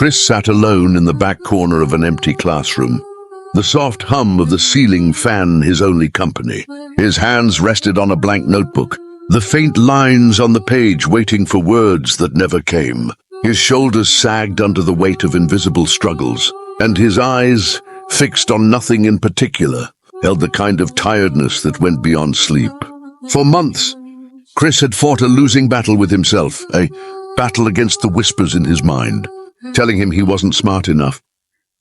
Chris sat alone in the back corner of an empty classroom. The soft hum of the ceiling fan his only company. His hands rested on a blank notebook, the faint lines on the page waiting for words that never came. His shoulders sagged under the weight of invisible struggles, and his eyes, fixed on nothing in particular, held the kind of tiredness that went beyond sleep. For months, Chris had fought a losing battle with himself, a battle against the whispers in his mind, telling him he wasn't smart enough,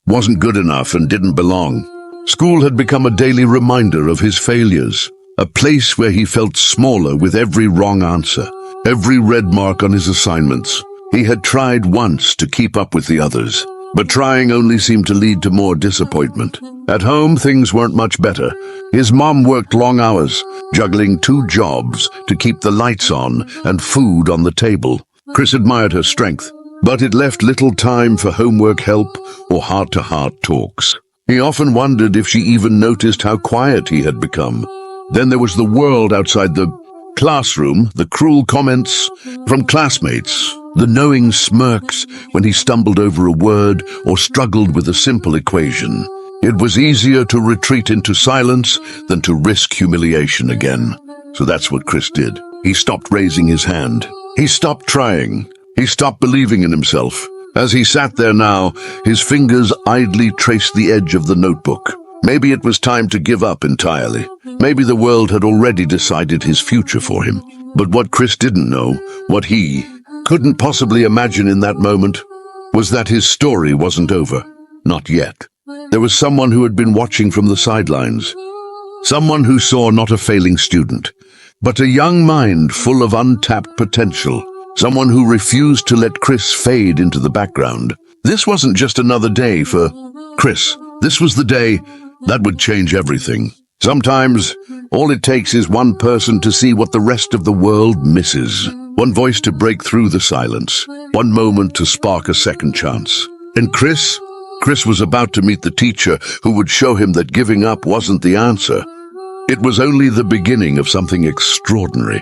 wasn't good enough, and didn't belong. School had become a daily reminder of his failures, a place where he felt smaller with every wrong answer, every red mark on his assignments. He had tried once to keep up with the others, but trying only seemed to lead to more disappointment. At home, things weren't much better. His mom worked long hours, juggling 2 jobs to keep the lights on and food on the table. Chris admired her strength, but it left little time for homework help or heart-to-heart talks. He often wondered if she even noticed how quiet he had become. Then there was the world outside the classroom, the cruel comments from classmates, the knowing smirks when he stumbled over a word or struggled with a simple equation. It was easier to retreat into silence than to risk humiliation again. So that's what Chris did. He stopped raising his hand. He stopped trying. He stopped believing in himself. As he sat there now, his fingers idly traced the edge of the notebook. Maybe it was time to give up entirely. Maybe the world had already decided his future for him. But what Chris didn't know, what he couldn't possibly imagine in that moment, was that his story wasn't over. Not yet. There was someone who had been watching from the sidelines. Someone who saw not a failing student, but a young mind full of untapped potential. Someone who refused to let Chris fade into the background. This wasn't just another day for Chris. This was the day that would change everything. Sometimes, all it takes is one person to see what the rest of the world misses. One voice to break through the silence. One moment to spark a second chance. And Chris was about to meet the teacher who would show him that giving up wasn't the answer. It was only the beginning of something extraordinary.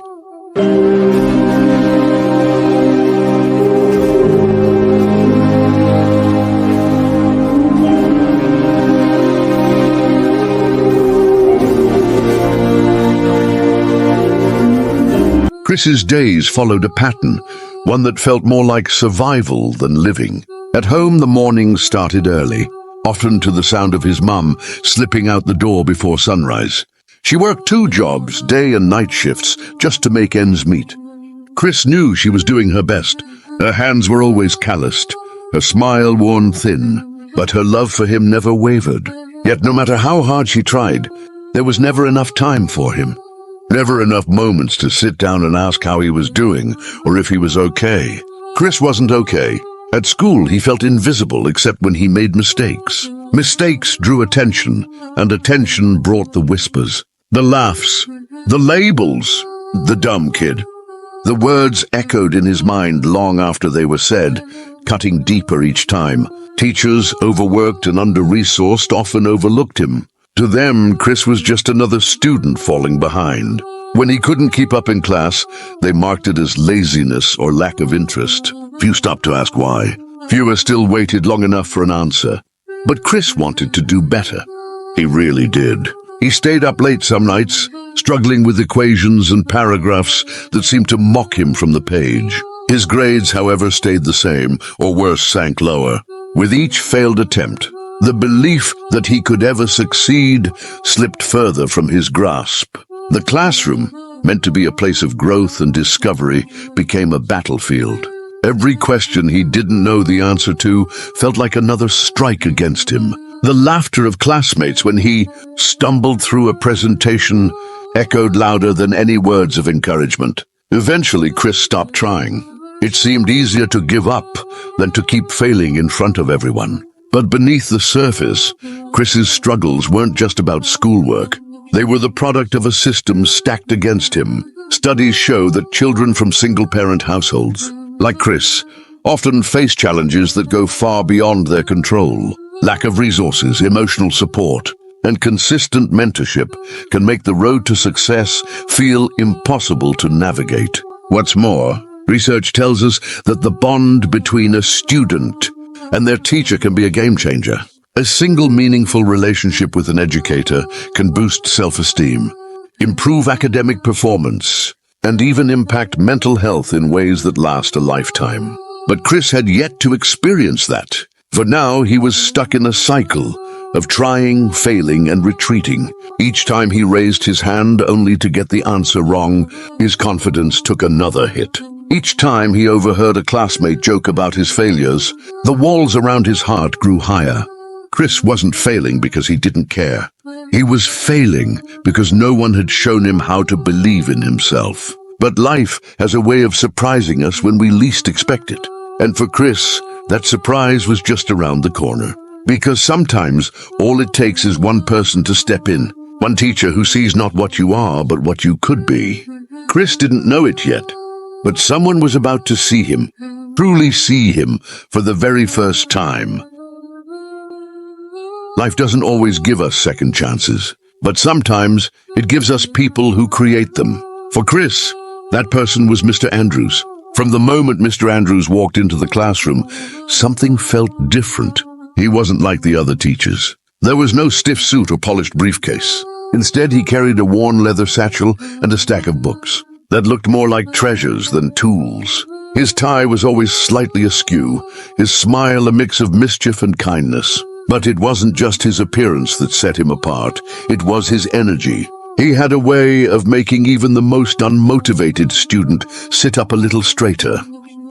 Chris's days followed a pattern, one that felt more like survival than living. At home, the mornings started early, often to the sound of his mum slipping out the door before sunrise. She worked 2 jobs, day and night shifts, just to make ends meet. Chris knew she was doing her best. Her hands were always calloused, her smile worn thin, but her love for him never wavered. Yet no matter how hard she tried, there was never enough time for him. Never enough moments to sit down and ask how he was doing, or if he was okay. Chris wasn't okay. At school, he felt invisible except when he made mistakes. Mistakes drew attention, and attention brought the whispers, the laughs, the labels. The dumb kid. The words echoed in his mind long after they were said, cutting deeper each time. Teachers, overworked and under-resourced, often overlooked him. To them, Chris was just another student falling behind. When he couldn't keep up in class, they marked it as laziness or lack of interest. Few stopped to ask why. Fewer still waited long enough for an answer. But Chris wanted to do better. He really did. He stayed up late some nights, struggling with equations and paragraphs that seemed to mock him from the page. His grades, however, stayed the same, or worse, sank lower. With each failed attempt, the belief that he could ever succeed slipped further from his grasp. The classroom, meant to be a place of growth and discovery, became a battlefield. Every question he didn't know the answer to felt like another strike against him. The laughter of classmates when he stumbled through a presentation echoed louder than any words of encouragement. Eventually, Chris stopped trying. It seemed easier to give up than to keep failing in front of everyone. But beneath the surface, Chris's struggles weren't just about schoolwork. They were the product of a system stacked against him. Studies show that children from single-parent households, like Chris, often face challenges that go far beyond their control. Lack of resources, emotional support, and consistent mentorship can make the road to success feel impossible to navigate. What's more, research tells us that the bond between a student and their teacher can be a game changer. A single meaningful relationship with an educator can boost self-esteem, improve academic performance, and even impact mental health in ways that last a lifetime. But Chris had yet to experience that. For now, he was stuck in a cycle of trying, failing, and retreating. Each time he raised his hand only to get the answer wrong, his confidence took another hit. Each time he overheard a classmate joke about his failures, the walls around his heart grew higher. Chris wasn't failing because he didn't care. He was failing because no one had shown him how to believe in himself. But life has a way of surprising us when we least expect it. And for Chris, that surprise was just around the corner. Because sometimes all it takes is one person to step in, one teacher who sees not what you are, but what you could be. Chris didn't know it yet, but someone was about to see him, truly see him for the very first time. Life doesn't always give us second chances, but sometimes it gives us people who create them. For Chris, that person was Mr. Andrews. From the moment Mr. Andrews walked into the classroom, something felt different. He wasn't like the other teachers. There was no stiff suit or polished briefcase. Instead, he carried a worn leather satchel and a stack of books that looked more like treasures than tools. His tie was always slightly askew, his smile a mix of mischief and kindness. But it wasn't just his appearance that set him apart, it was his energy. He had a way of making even the most unmotivated student sit up a little straighter,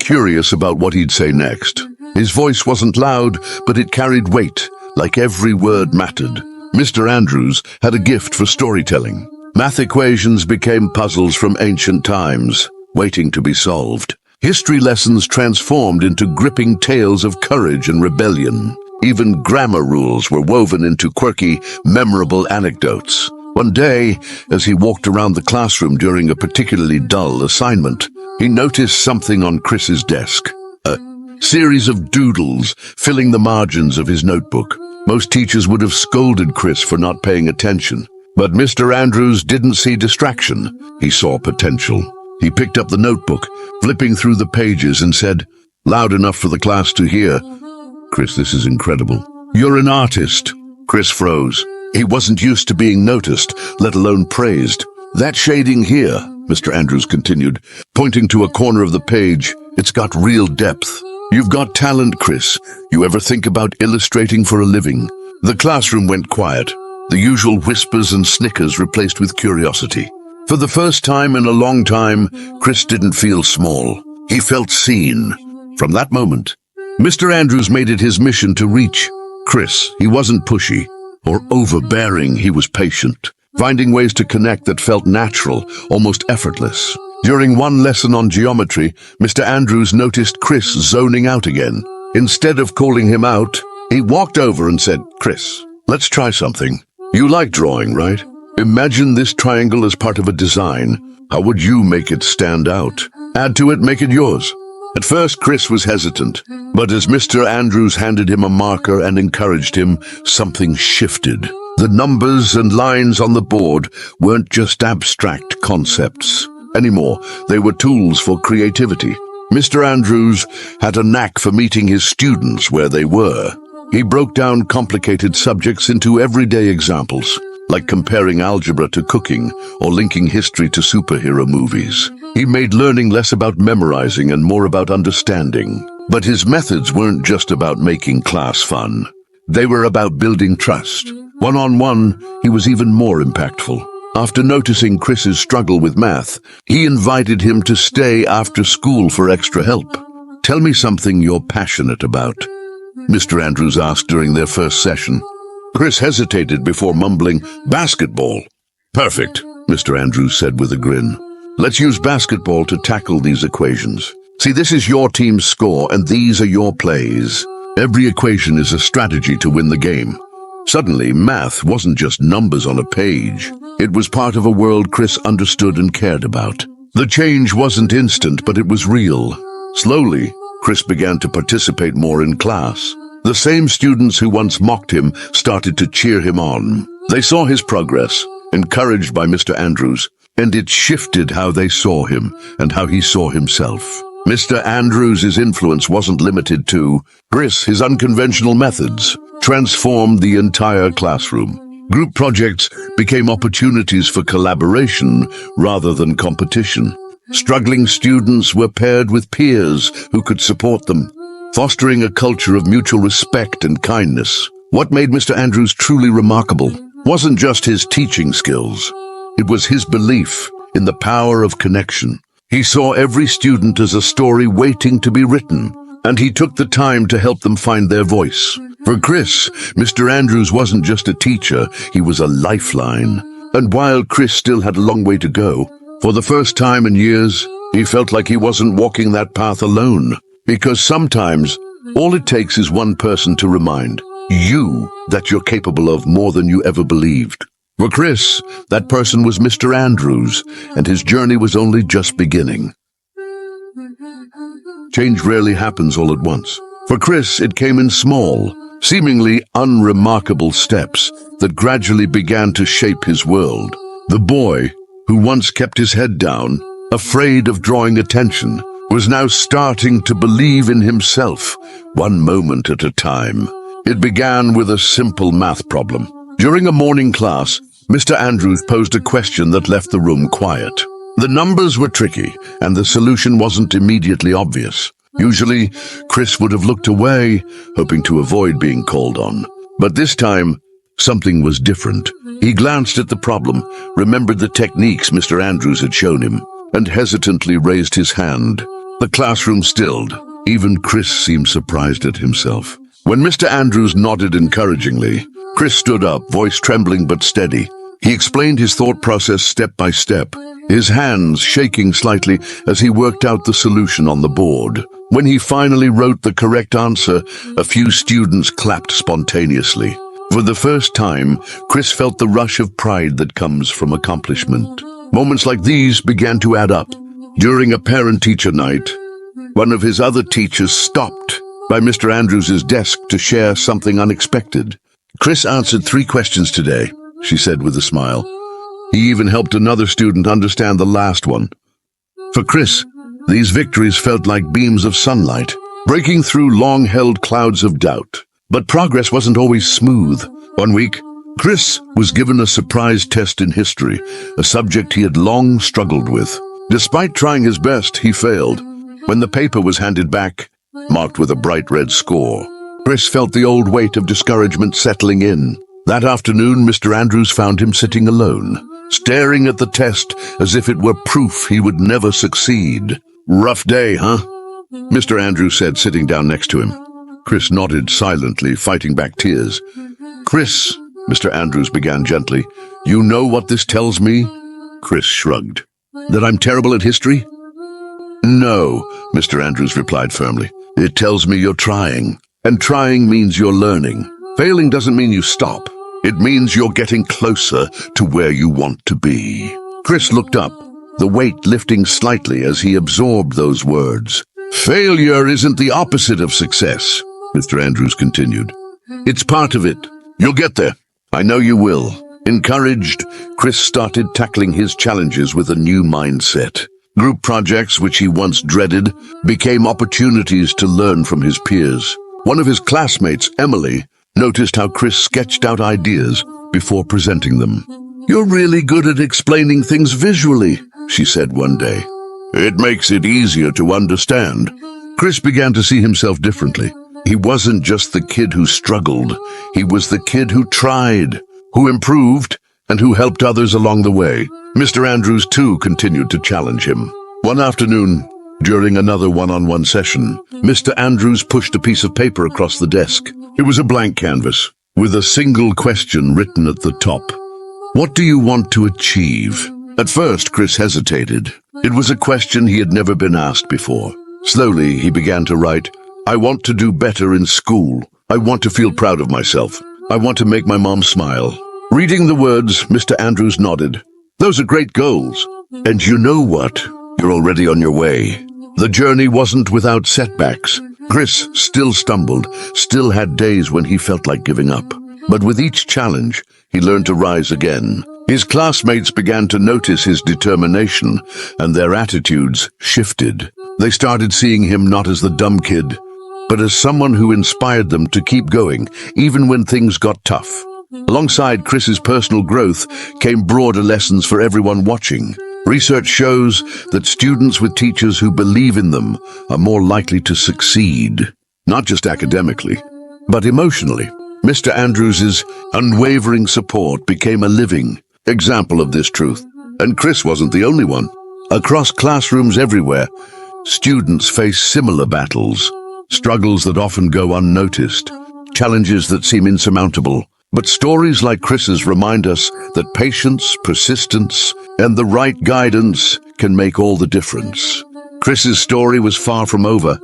curious about what he'd say next. His voice wasn't loud, but it carried weight, like every word mattered. Mr. Andrews had a gift for storytelling. Math equations became puzzles from ancient times, waiting to be solved. History lessons transformed into gripping tales of courage and rebellion. Even grammar rules were woven into quirky, memorable anecdotes. One day, as he walked around the classroom during a particularly dull assignment, he noticed something on Chris's desk. A series of doodles filling the margins of his notebook. Most teachers would have scolded Chris for not paying attention. But Mr. Andrews didn't see distraction. He saw potential. He picked up the notebook, flipping through the pages, and said, loud enough for the class to hear, "Chris, this is incredible. You're an artist." Chris froze. He wasn't used to being noticed, let alone praised. "That shading here," Mr. Andrews continued, pointing to a corner of the page, "it's got real depth. You've got talent, Chris. You ever think about illustrating for a living?" The classroom went quiet, the usual whispers and snickers replaced with curiosity. For the first time in a long time, Chris didn't feel small. He felt seen. From that moment, Mr. Andrews made it his mission to reach Chris. He wasn't pushy or overbearing, he was patient, finding ways to connect that felt natural, almost effortless. During one lesson on geometry, Mr. Andrews noticed Chris zoning out again. Instead of calling him out, he walked over and said, "Chris, let's try something. You like drawing, right? Imagine this triangle as part of a design. How would you make it stand out? Add to it, make it yours." At first, Chris was hesitant, but as Mr. Andrews handed him a marker and encouraged him, something shifted. The numbers and lines on the board weren't just abstract concepts anymore. They were tools for creativity. Mr. Andrews had a knack for meeting his students where they were. He broke down complicated subjects into everyday examples, like comparing algebra to cooking or linking history to superhero movies. He made learning less about memorizing and more about understanding. But his methods weren't just about making class fun. They were about building trust. One-on-one, he was even more impactful. After noticing Chris's struggle with math, he invited him to stay after school for extra help. "Tell me something you're passionate about," Mr. Andrews asked during their first session. Chris hesitated before mumbling, "Basketball." "Perfect," Mr. Andrews said with a grin. "Let's use basketball to tackle these equations. See, this is your team's score and these are your plays. Every equation is a strategy to win the game." Suddenly, math wasn't just numbers on a page. It was part of a world Chris understood and cared about. The change wasn't instant, but it was real. Slowly, Chris began to participate more in class. The same students who once mocked him started to cheer him on. They saw his progress, encouraged by Mr. Andrews, and it shifted how they saw him and how he saw himself. Mr. Andrews' influence wasn't limited to Chris. His unconventional methods transformed the entire classroom. Group projects became opportunities for collaboration rather than competition. Struggling students were paired with peers who could support them, fostering a culture of mutual respect and kindness. What made Mr. Andrews truly remarkable wasn't just his teaching skills. It was his belief in the power of connection. He saw every student as a story waiting to be written, and he took the time to help them find their voice. For Chris, Mr. Andrews wasn't just a teacher, he was a lifeline. And while Chris still had a long way to go, for the first time in years, he felt like he wasn't walking that path alone. Because sometimes, all it takes is one person to remind you that you're capable of more than you ever believed. For Chris, that person was Mr. Andrews, and his journey was only just beginning. Change rarely happens all at once. For Chris, it came in small, seemingly unremarkable steps that gradually began to shape his world. The boy, who once kept his head down, afraid of drawing attention, was now starting to believe in himself, one moment at a time. It began with a simple math problem. During a morning class, Mr. Andrews posed a question that left the room quiet. The numbers were tricky, and the solution wasn't immediately obvious. Usually, Chris would have looked away, hoping to avoid being called on. But this time, something was different. He glanced at the problem, remembered the techniques Mr. Andrews had shown him, and hesitantly raised his hand. The classroom stilled. Even Chris seemed surprised at himself. When Mr. Andrews nodded encouragingly, Chris stood up, voice trembling but steady. He explained his thought process step by step, his hands shaking slightly as he worked out the solution on the board. When he finally wrote the correct answer, a few students clapped spontaneously. For the first time, Chris felt the rush of pride that comes from accomplishment. Moments like these began to add up. During a parent-teacher night, one of his other teachers stopped by Mr. Andrews' desk to share something unexpected. Chris answered 3 questions today, she said with a smile. He even helped another student understand the last one. For Chris, these victories felt like beams of sunlight, breaking through long-held clouds of doubt. But progress wasn't always smooth. One week, Chris was given a surprise test in history, a subject he had long struggled with. Despite trying his best, he failed. When the paper was handed back, marked with a bright red score, Chris felt the old weight of discouragement settling in. That afternoon, Mr. Andrews found him sitting alone, staring at the test as if it were proof he would never succeed. "Rough day, huh?" Mr. Andrews said, sitting down next to him. Chris nodded silently, fighting back tears. "Chris," Mr. Andrews began gently, "you know what this tells me?" Chris shrugged. "That I'm terrible at history?" "No," Mr. Andrews replied firmly. "It tells me you're trying. And trying means you're learning. Failing doesn't mean you stop. It means you're getting closer to where you want to be." Chris looked up, the weight lifting slightly as he absorbed those words. "Failure isn't the opposite of success," Mr. Andrews continued. "It's part of it. You'll get there. I know you will." Encouraged, Chris started tackling his challenges with a new mindset. Group projects, which he once dreaded, became opportunities to learn from his peers. One of his classmates, Emily, noticed how Chris sketched out ideas before presenting them. "You're really good at explaining things visually," she said one day. "It makes it easier to understand." Chris began to see himself differently. He wasn't just the kid who struggled. He was the kid who tried, who improved, and who helped others along the way. Mr. Andrews, too, continued to challenge him. One afternoon, during another one-on-one session, Mr. Andrews pushed a piece of paper across the desk. It was a blank canvas, with a single question written at the top. "What do you want to achieve?" At first, Chris hesitated. It was a question he had never been asked before. Slowly, he began to write, "I want to do better in school. I want to feel proud of myself. I want to make my mom smile." Reading the words, Mr. Andrews nodded. "Those are great goals. And you know what? You're already on your way." The journey wasn't without setbacks. Chris still stumbled, still had days when he felt like giving up. But with each challenge, he learned to rise again. His classmates began to notice his determination, and their attitudes shifted. They started seeing him not as the dumb kid, but as someone who inspired them to keep going, even when things got tough. Alongside Chris's personal growth came broader lessons for everyone watching. Research shows that students with teachers who believe in them are more likely to succeed, not just academically, but emotionally. Mr. Andrews's unwavering support became a living example of this truth. And Chris wasn't the only one. Across classrooms everywhere, students face similar battles, struggles that often go unnoticed, challenges that seem insurmountable. But stories like Chris's remind us that patience, persistence, and the right guidance can make all the difference. Chris's story was far from over,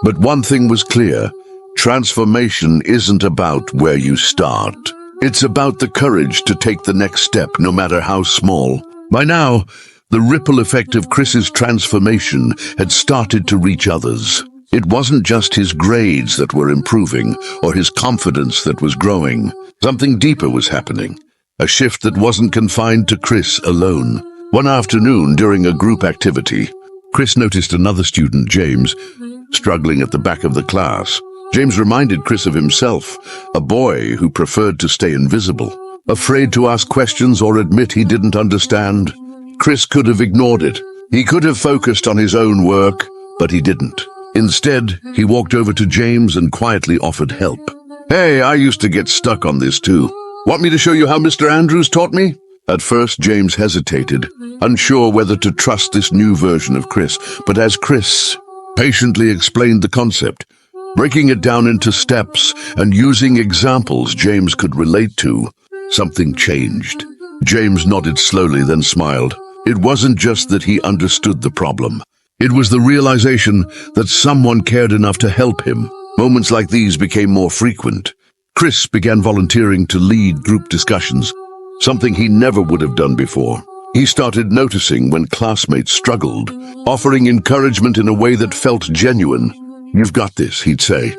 but one thing was clear: transformation isn't about where you start. It's about the courage to take the next step, no matter how small. By now, the ripple effect of Chris's transformation had started to reach others. It wasn't just his grades that were improving, or his confidence that was growing. Something deeper was happening, a shift that wasn't confined to Chris alone. One afternoon, during a group activity, Chris noticed another student, James, struggling at the back of the class. James reminded Chris of himself, a boy who preferred to stay invisible, afraid to ask questions or admit he didn't understand. Chris could have ignored it. He could have focused on his own work, but he didn't. Instead, he walked over to James and quietly offered help. "Hey, I used to get stuck on this too. Want me to show you how Mr. Andrews taught me?" At first, James hesitated, unsure whether to trust this new version of Chris. But as Chris patiently explained the concept, breaking it down into steps and using examples James could relate to, something changed. James nodded slowly, then smiled. It wasn't just that he understood the problem. It was the realization that someone cared enough to help him. Moments like these became more frequent. Chris began volunteering to lead group discussions, something he never would have done before. He started noticing when classmates struggled, offering encouragement in a way that felt genuine. "You've got this," he'd say,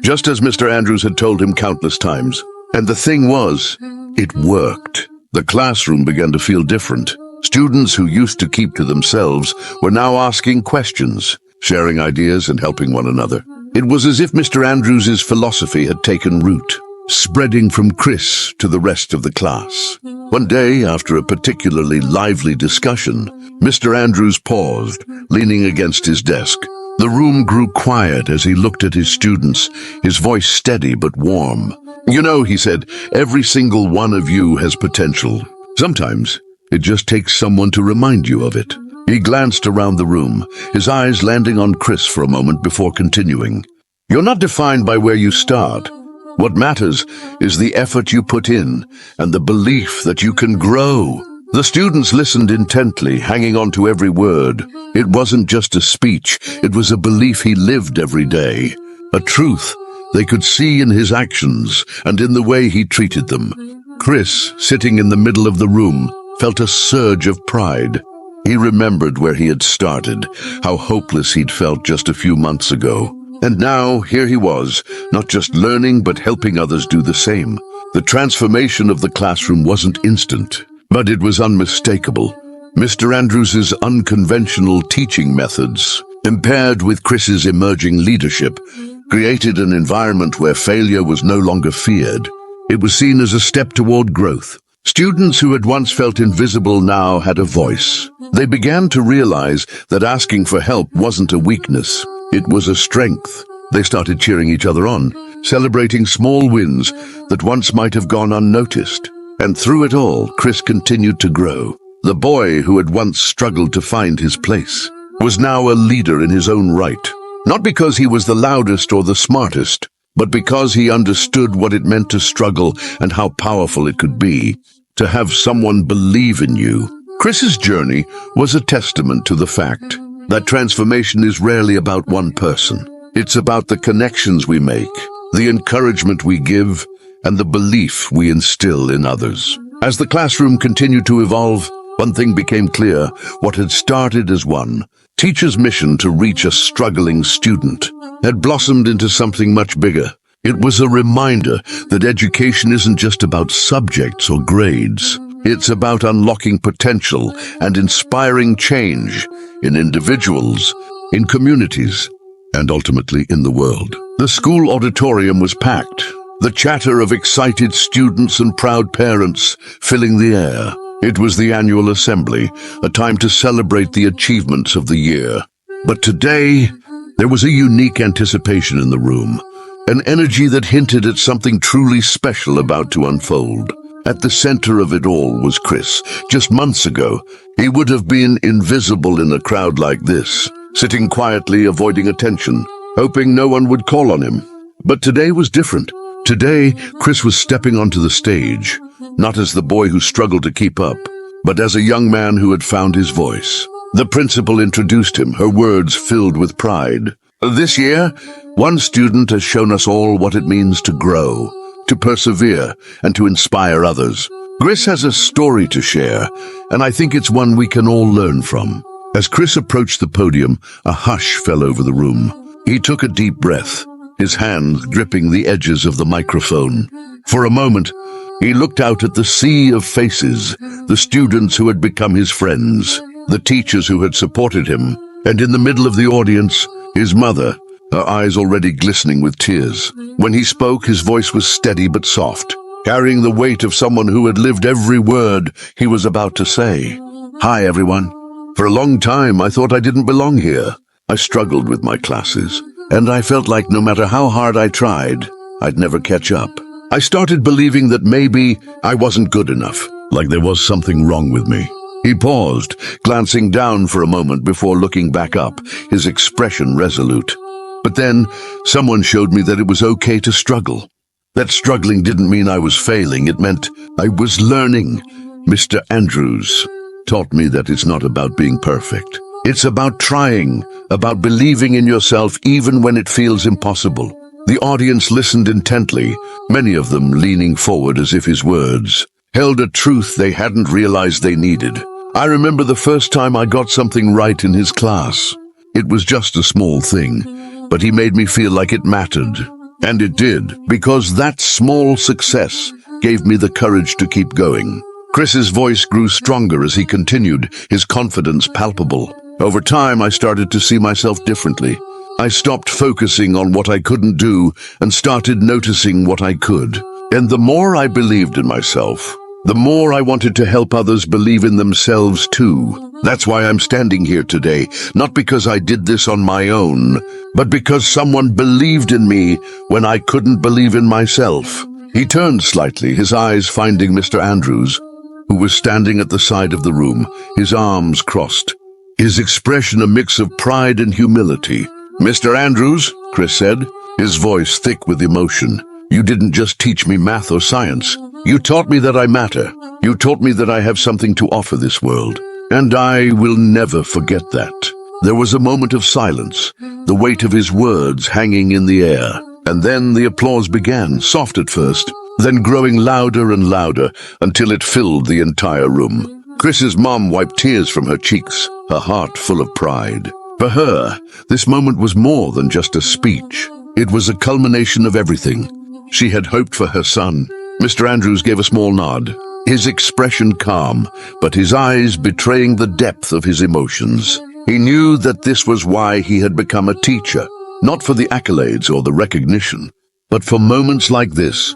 just as Mr. Andrews had told him countless times. And the thing was, it worked. The classroom began to feel different. Students who used to keep to themselves were now asking questions, sharing ideas and helping one another. It was as if Mr. Andrews's philosophy had taken root, spreading from Chris to the rest of the class. One day, after a particularly lively discussion, Mr. Andrews paused, leaning against his desk. The room grew quiet as he looked at his students, his voice steady but warm. "You know," he said, "every single one of you has potential. Sometimes it just takes someone to remind you of it." He glanced around the room, his eyes landing on Chris for a moment before continuing. "You're not defined by where you start. What matters is the effort you put in and the belief that you can grow." The students listened intently, hanging on to every word. It wasn't just a speech, it was a belief he lived every day, a truth they could see in his actions and in the way he treated them. Chris, sitting in the middle of the room, felt a surge of pride. He remembered where he had started, how hopeless he'd felt just a few months ago. And now, here he was, not just learning but helping others do the same. The transformation of the classroom wasn't instant, but it was unmistakable. Mr. Andrews's unconventional teaching methods, paired with Chris's emerging leadership, created an environment where failure was no longer feared. It was seen as a step toward growth. Students who had once felt invisible now had a voice. They began to realize that asking for help wasn't a weakness, it was a strength. They started cheering each other on, celebrating small wins that once might have gone unnoticed. And through it all, Chris continued to grow. The boy who had once struggled to find his place was now a leader in his own right. Not because he was the loudest or the smartest, but because he understood what it meant to struggle and how powerful it could be to have someone believe in you. Chris's journey was a testament to the fact that transformation is rarely about one person. It's about the connections we make, the encouragement we give, and the belief we instill in others. As the classroom continued to evolve, one thing became clear: what had started as one teacher's mission to reach a struggling student had blossomed into something much bigger. It was a reminder that education isn't just about subjects or grades. It's about unlocking potential and inspiring change in individuals, in communities, and ultimately in the world. The school auditorium was packed, the chatter of excited students and proud parents filling the air. It was the annual assembly, a time to celebrate the achievements of the year. But today, there was a unique anticipation in the room, an energy that hinted at something truly special about to unfold. At the center of it all was Chris. Just months ago, he would have been invisible in a crowd like this, sitting quietly, avoiding attention, hoping no one would call on him. But today was different. Today, Chris was stepping onto the stage, not as the boy who struggled to keep up, but as a young man who had found his voice. The principal introduced him, her words filled with pride. This year, one student has shown us all what it means to grow, to persevere, and to inspire others. Chris has a story to share, and I think it's one we can all learn from. As Chris approached the podium, a hush fell over the room. He took a deep breath, his hands gripping the edges of the microphone. For a moment, he looked out at the sea of faces, the students who had become his friends, the teachers who had supported him, and in the middle of the audience, his mother, her eyes already glistening with tears. When he spoke, his voice was steady but soft, carrying the weight of someone who had lived every word he was about to say. Hi, everyone. For a long time, I thought I didn't belong here. I struggled with my classes, and I felt like no matter how hard I tried, I'd never catch up. I started believing that maybe I wasn't good enough, like there was something wrong with me. He paused, glancing down for a moment before looking back up, his expression resolute. But then, someone showed me that it was okay to struggle. That struggling didn't mean I was failing, it meant I was learning. Mr. Andrews taught me that it's not about being perfect. It's about trying, about believing in yourself even when it feels impossible. The audience listened intently, many of them leaning forward as if his words held a truth they hadn't realized they needed. I remember the first time I got something right in his class. It was just a small thing, but he made me feel like it mattered. And it did, because that small success gave me the courage to keep going. Chris's voice grew stronger as he continued, his confidence palpable. Over time, I started to see myself differently. I stopped focusing on what I couldn't do and started noticing what I could. And the more I believed in myself, the more I wanted to help others believe in themselves too. That's why I'm standing here today, not because I did this on my own, but because someone believed in me when I couldn't believe in myself. He turned slightly, his eyes finding Mr. Andrews, who was standing at the side of the room, his arms crossed, his expression a mix of pride and humility. Mr. Andrews, Chris said, his voice thick with emotion, you didn't just teach me math or science. You taught me that I matter. You taught me that I have something to offer this world. And I will never forget that. There was a moment of silence, the weight of his words hanging in the air. And then the applause began, soft at first, then growing louder and louder until it filled the entire room. Chris's mom wiped tears from her cheeks, her heart full of pride. For her, this moment was more than just a speech. It was a culmination of everything she had hoped for her son. Mr. Andrews gave a small nod, his expression calm, but his eyes betraying the depth of his emotions. He knew that this was why he had become a teacher, not for the accolades or the recognition, but for moments like this,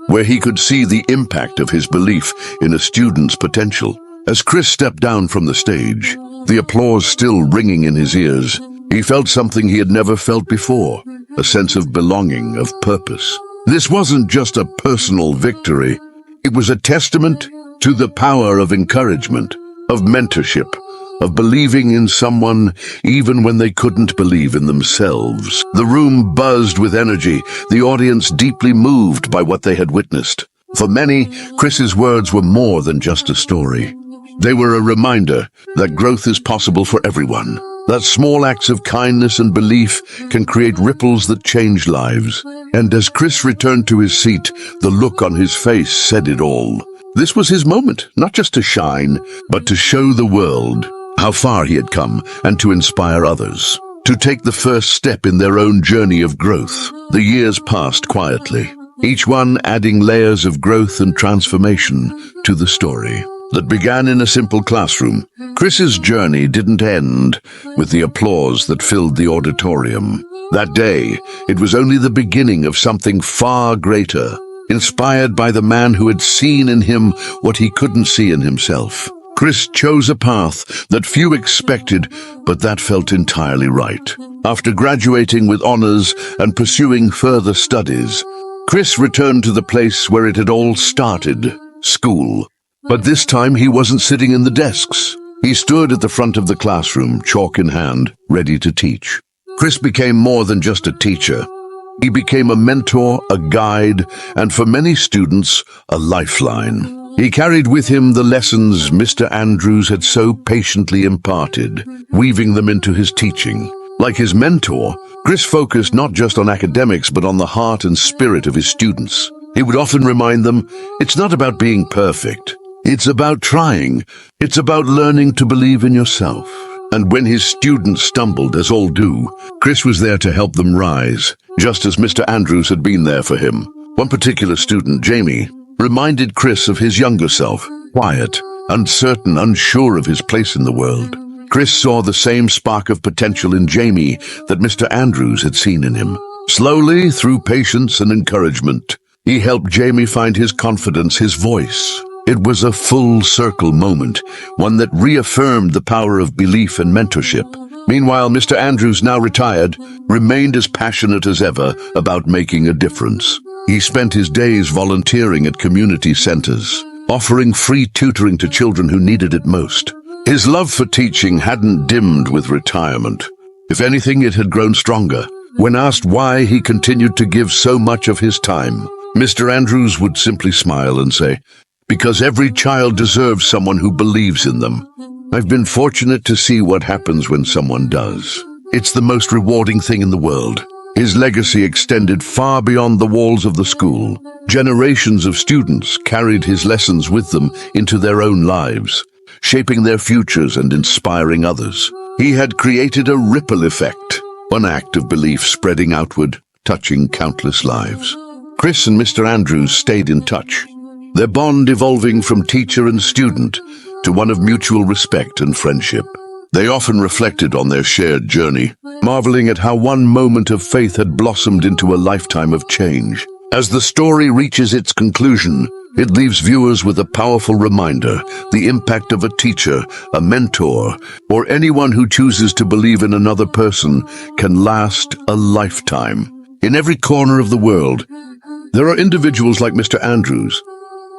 where he could see the impact of his belief in a student's potential. As Chris stepped down from the stage, the applause still ringing in his ears, he felt something he had never felt before, a sense of belonging, of purpose. This wasn't just a personal victory. It was a testament to the power of encouragement, of mentorship, of believing in someone even when they couldn't believe in themselves. The room buzzed with energy, the audience deeply moved by what they had witnessed. For many, Chris's words were more than just a story. They were a reminder that growth is possible for everyone, that small acts of kindness and belief can create ripples that change lives. And as Chris returned to his seat, the look on his face said it all. This was his moment, not just to shine, but to show the world how far he had come and to inspire others, to take the first step in their own journey of growth. The years passed quietly. each one adding layers of growth and transformation to the story that began in a simple classroom. Chris's journey didn't end with the applause that filled the auditorium. That day, it was only the beginning of something far greater, inspired by the man who had seen in him what he couldn't see in himself. Chris chose a path that few expected, but that felt entirely right. After graduating with honors and pursuing further studies, Chris returned to the place where it had all started, school. But this time he wasn't sitting in the desks. He stood at the front of the classroom, chalk in hand, ready to teach. Chris became more than just a teacher. He became a mentor, a guide, and for many students, a lifeline. He carried with him the lessons Mr. Andrews had so patiently imparted, weaving them into his teaching. Like his mentor, Chris focused not just on academics but on the heart and spirit of his students. He would often remind them, it's not about being perfect. It's about trying. It's about learning to believe in yourself. And when his students stumbled, as all do, Chris was there to help them rise, just as Mr. Andrews had been there for him. One particular student, Jamie, reminded Chris of his younger self, quiet, uncertain, unsure of his place in the world. Chris saw the same spark of potential in Jamie that Mr. Andrews had seen in him. Slowly, through patience and encouragement, he helped Jamie find his confidence, his voice. It was a full circle moment, one that reaffirmed the power of belief and mentorship. Meanwhile, Mr. Andrews, now retired, remained as passionate as ever about making a difference. He spent his days volunteering at community centers, offering free tutoring to children who needed it most. His love for teaching hadn't dimmed with retirement. If anything, it had grown stronger. When asked why he continued to give so much of his time, Mr. Andrews would simply smile and say, because every child deserves someone who believes in them. I've been fortunate to see what happens when someone does. It's the most rewarding thing in the world. His legacy extended far beyond the walls of the school. Generations of students carried his lessons with them into their own lives, shaping their futures and inspiring others. He had created a ripple effect, one act of belief spreading outward, touching countless lives. Chris and Mr. Andrews stayed in touch, their bond evolving from teacher and student to one of mutual respect and friendship. They often reflected on their shared journey, marveling at how one moment of faith had blossomed into a lifetime of change. As the story reaches its conclusion, it leaves viewers with a powerful reminder: the impact of a teacher, a mentor, or anyone who chooses to believe in another person can last a lifetime. In every corner of the world, there are individuals like Mr. Andrews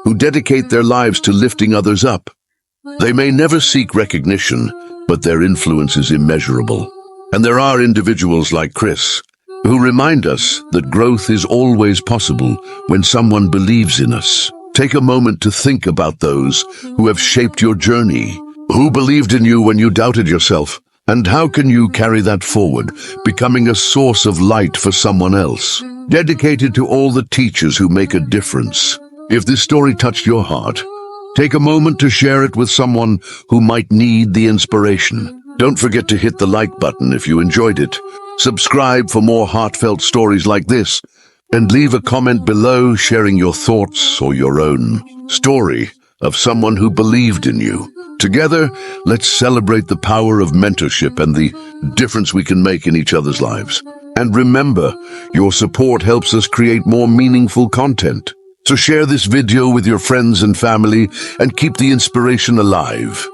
who dedicate their lives to lifting others up. They may never seek recognition, but their influence is immeasurable. And there are individuals like Chris, who remind us that growth is always possible when someone believes in us. Take a moment to think about those who have shaped your journey, who believed in you when you doubted yourself, and how can you carry that forward, becoming a source of light for someone else. Dedicated to all the teachers who make a difference. If this story touched your heart, take a moment to share it with someone who might need the inspiration. Don't forget to hit the like button if you enjoyed it. Subscribe for more heartfelt stories like this, and leave a comment below sharing your thoughts or your own story of someone who believed in you. Together, let's celebrate the power of mentorship and the difference we can make in each other's lives. And remember, your support helps us create more meaningful content. So share this video with your friends and family and keep the inspiration alive.